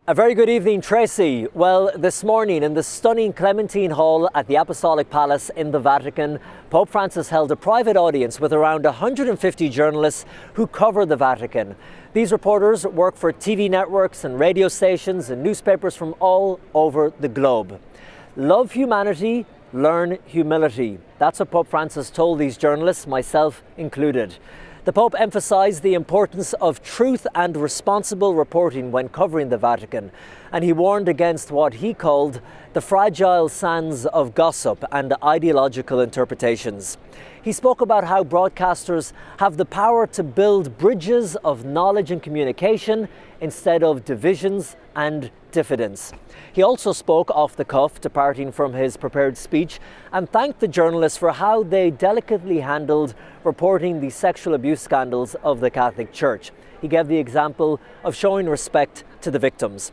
A very good evening, Tracy. Well, this morning in the stunning Clementine Hall at the Apostolic Palace in the Vatican, Pope Francis held a private audience with around 150 journalists who cover the Vatican. These reporters work for TV networks and radio stations and newspapers from all over the globe. Love humanity, learn humility. That's what Pope Francis told these journalists, myself included. The Pope emphasised the importance of truth and responsible reporting when covering the Vatican, and he warned against what he called the fragile sands of gossip and ideological interpretations. He spoke about how broadcasters have the power to build bridges of knowledge and communication instead of divisions and diffidence. He also spoke off the cuff, departing from his prepared speech, and thanked the journalists for how they delicately handled reporting the sexual abuse scandals of the Catholic Church. He gave the example of showing respect to the victims.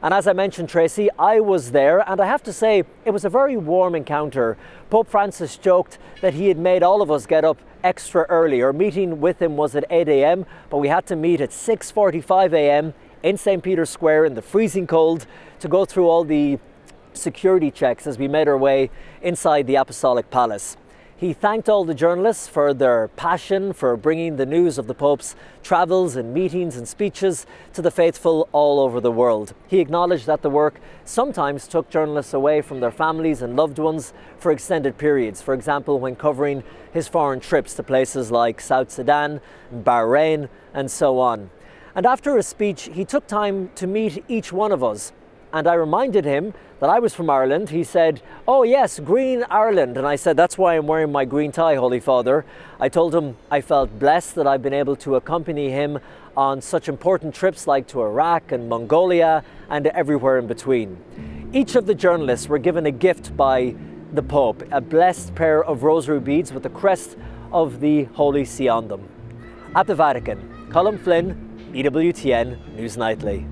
And as I mentioned, Tracy, I was there, and I have to say, it was a very warm encounter. Pope Francis joked that he had made all of us get up extra early. Our meeting with him was at 8 a.m, but we had to meet at 6:45 a.m. in St. Peter's Square in the freezing cold to go through all the security checks as we made our way inside the Apostolic Palace. He thanked all the journalists for their passion for bringing the news of the Pope's travels and meetings and speeches to the faithful all over the world. He acknowledged that the work sometimes took journalists away from their families and loved ones for extended periods, for example, when covering his foreign trips to places like South Sudan, Bahrain, and so on. And after his speech, he took time to meet each one of us. And I reminded him that I was from Ireland. He said, "Oh yes, Green Ireland." And I said, "That's why I'm wearing my green tie, Holy Father." I told him I felt blessed that I've been able to accompany him on such important trips like to Iraq and Mongolia and everywhere in between. Each of the journalists were given a gift by the Pope, a blessed pair of rosary beads with the crest of the Holy See on them. At the Vatican, Colin Flynn, EWTN News Nightly.